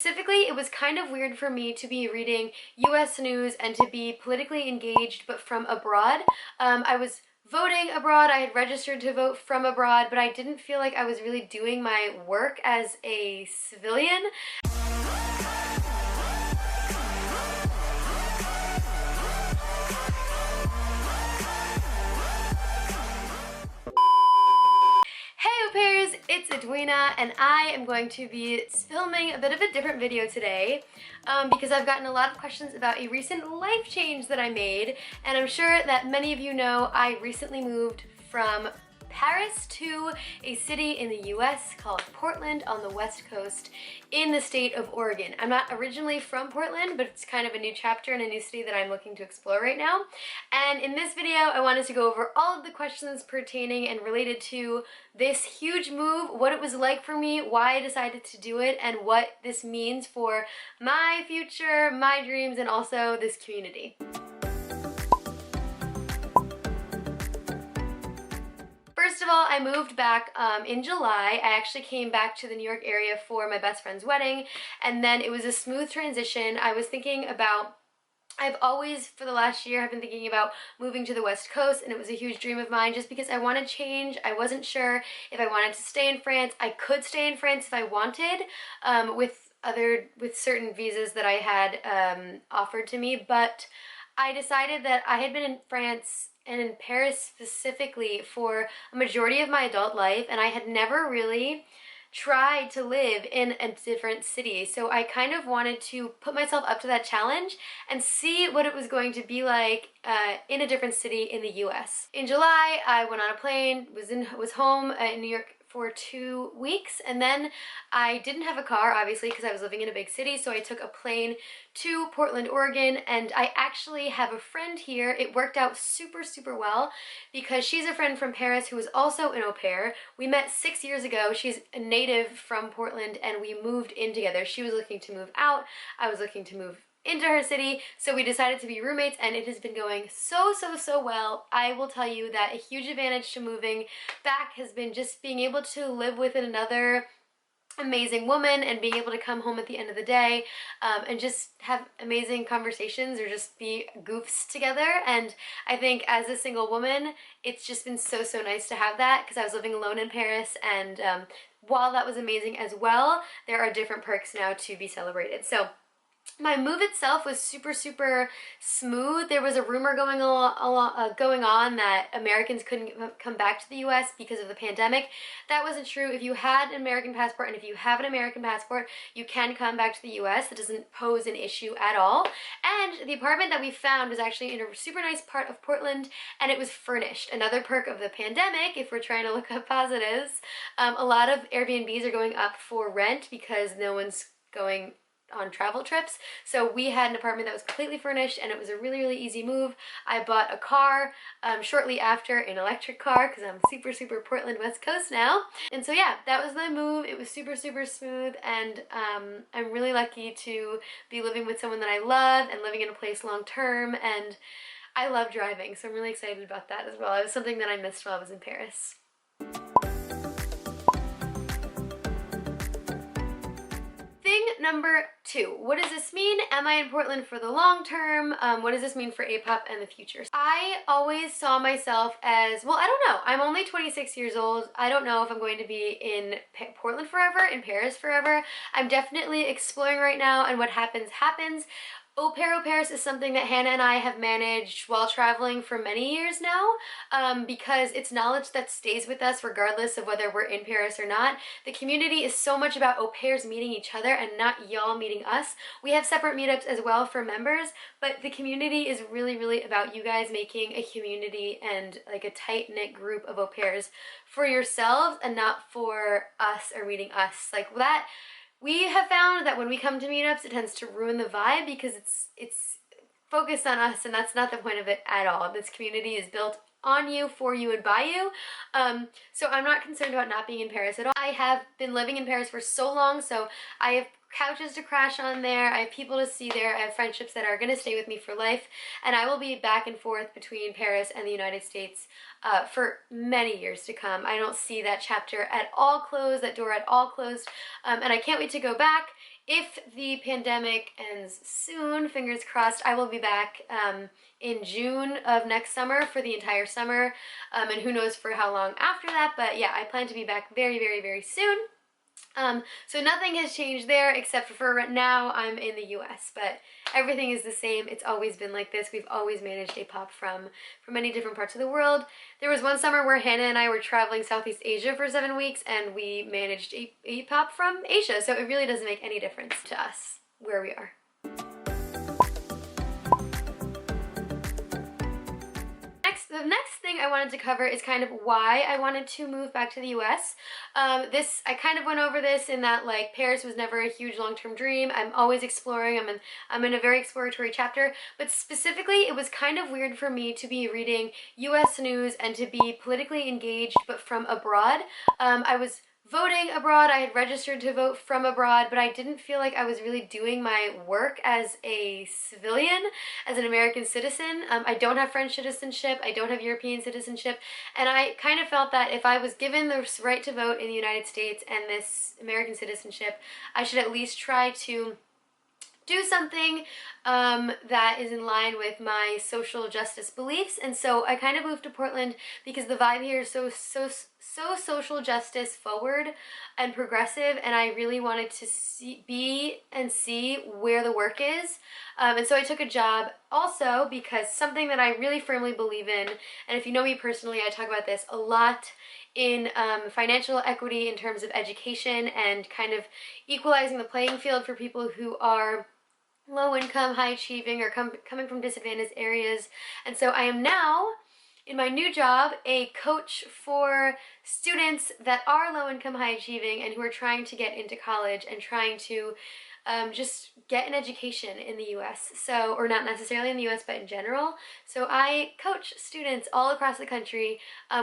Specifically, it was kind of weird for me to be reading US news and to be politically engaged but from abroad. I was voting abroad, I had registered to vote from abroad, but I didn't feel like I was really doing my work as a civilian. Hey au pairs, it's Edwina and I am going to be filming a bit of a different video today because I've gotten a lot of questions about a recent life change that I made, and I'm sure that many of you know I recently moved from Paris to a city in the US called Portland on the west coast in the state of Oregon. I'm not originally from Portland, but it's kind of a new chapter and a new city that I'm looking to explore right now. And in this video, I wanted to go over all of the questions pertaining and related to this huge move, what it was like for me, why I decided to do it, and what this means for my future, my dreams, and also this community. First of all, I moved back in July. I actually came back to the New York area for my best friend's wedding, and then it was a smooth transition. I was thinking about, I've always, for the last year, have been thinking about moving to the West Coast, and it was a huge dream of mine just because I wanted change. I wasn't sure if I wanted to stay in France. I could stay in France if I wanted, with certain visas that I had offered to me, but I decided that I had been in France and in Paris specifically for a majority of my adult life, and I had never really tried to live in a different city. So I kind of wanted to put myself up to that challenge and see what it was going to be like in a different city in the US. In July, I went on a plane, was home in New York for 2 weeks, and then I didn't have a car, obviously, because I was living in a big city, so I took a plane to Portland, Oregon, and I actually have a friend here. It worked out super, super well because she's a friend from Paris who is also an au pair. We met 6 years ago. She's a native from Portland, and we moved in together. She was looking to move out. I was looking to move into her city, so we decided to be roommates, and it has been going so well. I will tell you that a huge advantage to moving back has been just being able to live with another amazing woman and being able to come home at the end of the day and just have amazing conversations or just be goofs together. And I think as a single woman, it's just been so nice to have that, because I was living alone in Paris, and while that was amazing as well, there are different perks now to be celebrated. So my move itself was super smooth. There was a rumor going on that Americans couldn't come back to the US because of the pandemic. That wasn't true. If you had an American passport, and if you have an American passport, you can come back to the US. It doesn't pose an issue at all. And the apartment that we found was actually in a super nice part of Portland, and it was furnished. Another perk of the pandemic, if we're trying to look up positives, a lot of Airbnbs are going up for rent because no one's going on travel trips. So we had an apartment that was completely furnished, and it was a really easy move. I bought a car shortly after, an electric car, because I'm super Portland West Coast now. And so yeah, that was my move. It was super smooth, and I'm really lucky to be living with someone that I love and living in a place long term, and I love driving, so I'm really excited about that as well. It was something that I missed while I was in Paris. Number 2, what does this mean? Am I in Portland for the long term? What does this mean for APOP and the future? I always saw myself as, well, I don't know. I'm only 26 years old. I don't know if I'm going to be in Portland forever, in Paris forever. I'm definitely exploring right now, and what happens. Au pairs is something that Hannah and I have managed while traveling for many years now, because it's knowledge that stays with us regardless of whether we're in Paris or not. The community is so much about au pairs meeting each other and not y'all meeting us. We have separate meetups as well for members, but the community is really about you guys making a community and like a tight-knit group of au pairs for yourselves and not for us or meeting us. Like that, we have found that when we come to meetups, it tends to ruin the vibe because it's focused on us, and that's not the point of it at all. This community is built on you, for you, and by you. So I'm not concerned about not being in Paris at all. I have been living in Paris for so long, so I have couches to crash on there. I have people to see there. I have friendships that are going to stay with me for life. And I will be back and forth between Paris and the United States for many years to come. I don't see that chapter at all closed, that door at all closed. And I can't wait to go back. If the pandemic ends soon, fingers crossed, I will be back in June of next summer for the entire summer, and who knows for how long after that, but yeah, I plan to be back very, very, very soon. So nothing has changed there except for right now I'm in the US, but everything is the same. It's always been like this. We've always managed APOP from many different parts of the world. There was one summer where Hannah and I were traveling Southeast Asia for 7 weeks and we managed APOP from Asia, so it really doesn't make any difference to us where we are. The next thing I wanted to cover is kind of why I wanted to move back to the US. I kind of went over this in that, like, Paris was never a huge long-term dream. I'm always exploring. I'm in a very exploratory chapter, but specifically it was kind of weird for me to be reading US news and to be politically engaged but from abroad. I was voting abroad. I had registered to vote from abroad, but I didn't feel like I was really doing my work as a civilian, as an American citizen. I don't have French citizenship, I don't have European citizenship, and I kind of felt that if I was given the right to vote in the United States and this American citizenship, I should at least try to do something that is in line with my social justice beliefs. And so I kind of moved to Portland because the vibe here is so social justice forward and progressive, and I really wanted to see where the work is. And so I took a job also because something that I really firmly believe in, and if you know me personally, I talk about this a lot in financial equity in terms of education and kind of equalizing the playing field for people who are low income, high achieving, or coming from disadvantaged areas. And so I am now, in my new job, a coach for students that are low income, high achieving, and who are trying to get into college and trying to just get an education in the US. So, or not necessarily in the US, but in general. So I coach students all across the country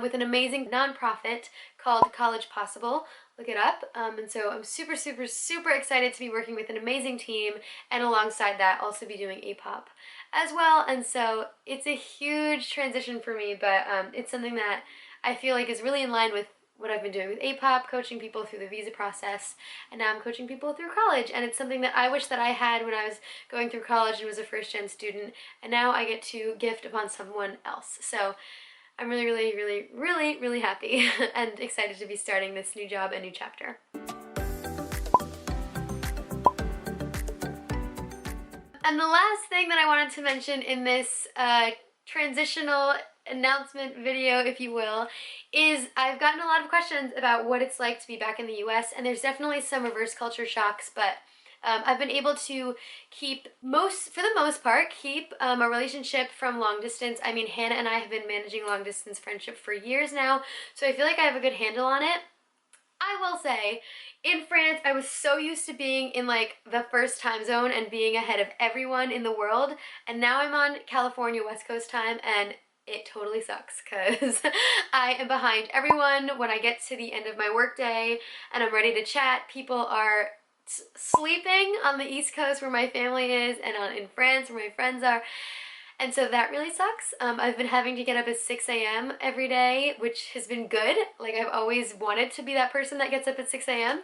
with an amazing nonprofit called College Possible. Look it up. And so I'm super, super, super excited to be working with an amazing team, and alongside that also be doing APOP as well. And so it's a huge transition for me, but it's something that I feel like is really in line with what I've been doing with APOP, coaching people through the visa process, and now I'm coaching people through college. And it's something that I wish that I had when I was going through college and was a first-gen student, and now I get to gift upon someone else. So I'm really, really, really, really, really happy and excited to be starting this new job and new chapter. And the last thing that I wanted to mention in this transitional announcement video, if you will, is I've gotten a lot of questions about what it's like to be back in the US, and there's definitely some reverse culture shocks, but I've been able to keep, for the most part, a relationship from long distance. I mean, Hannah and I have been managing long distance friendship for years now, so I feel like I have a good handle on it. I will say, in France, I was so used to being in like the first time zone and being ahead of everyone in the world, and now I'm on California West Coast time, and it totally sucks because I am behind everyone when I get to the end of my workday and I'm ready to chat. People are sleeping on the East Coast where my family is, and in France where my friends are. And so that really sucks. I've been having to get up at 6 a.m. every day, which has been good. Like, I've always wanted to be that person that gets up at 6 a.m.,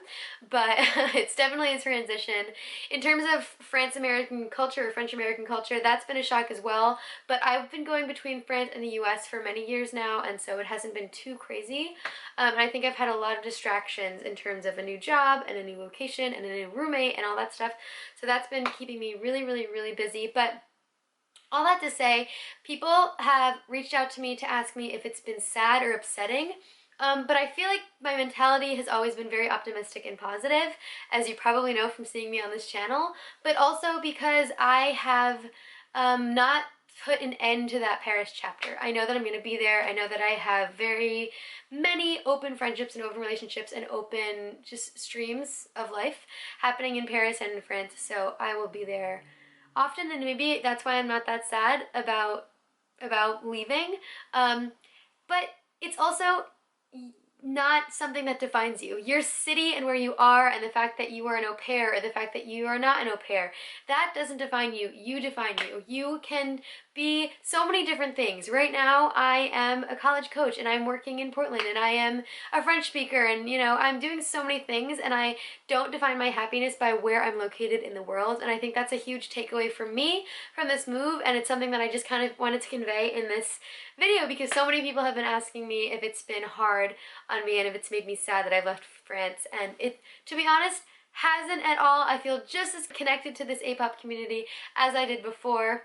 but it's definitely a transition. In terms of France-American culture or French-American culture, that's been a shock as well, but I've been going between France and the US for many years now, and so it hasn't been too crazy. And I think I've had a lot of distractions in terms of a new job and a new location and a new roommate and all that stuff, so that's been keeping me really, really, really busy. But all that to say, people have reached out to me to ask me if it's been sad or upsetting, but I feel like my mentality has always been very optimistic and positive, as you probably know from seeing me on this channel, but also because I have not put an end to that Paris chapter. I know that I'm going to be there. I know that I have very many open friendships and open relationships and open just streams of life happening in Paris and in France, so I will be there often, and maybe that's why I'm not that sad about leaving. But it's also, not something that defines you. Your city and where you are, and the fact that you are an au pair, or the fact that you are not an au pair, that doesn't define you. You define you. You can be so many different things. Right now, I am a college coach, and I'm working in Portland, and I am a French speaker, and I'm doing so many things, and I don't define my happiness by where I'm located in the world. And I think that's a huge takeaway for me from this move, and it's something that I just kind of wanted to convey in this video, because so many people have been asking me if it's been hard on me and if it's made me sad that I've left France, and it, to be honest, hasn't at all. I feel just as connected to this APOP community as I did before,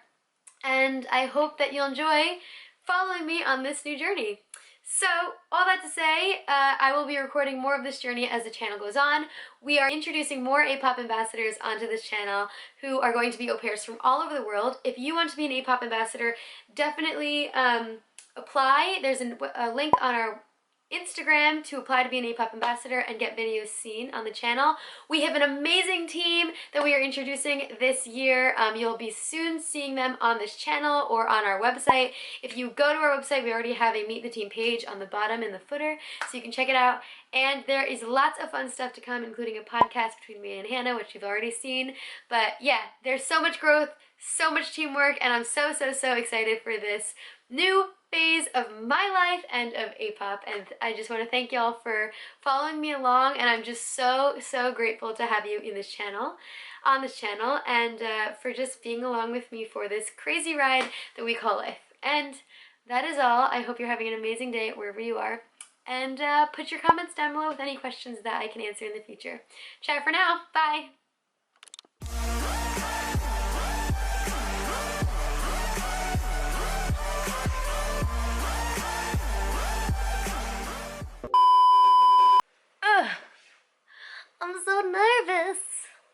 and I hope that you'll enjoy following me on this new journey. So, all that to say, I will be recording more of this journey as the channel goes on. We are introducing more APOP ambassadors onto this channel who are going to be au pairs from all over the world. If you want to be an APOP ambassador, definitely apply. There's a link on our Instagram to apply to be an APOP ambassador and get videos seen on the channel. We have an amazing team that we are introducing this year. You'll be soon seeing them on this channel or on our website. If you go to our website, we already have a Meet the Team page on the bottom in the footer, so you can check it out. And there is lots of fun stuff to come, including a podcast between me and Hannah, which you've already seen. But yeah, there's so much growth, so much teamwork, and I'm so excited for this new phase of my life and of APOP, and I just want to thank y'all for following me along, and I'm just so grateful to have you in this channel, on this channel, and for just being along with me for this crazy ride that we call life. And that is all. I hope you're having an amazing day wherever you are, and put your comments down below with any questions that I can answer in the future. Ciao for now. Bye!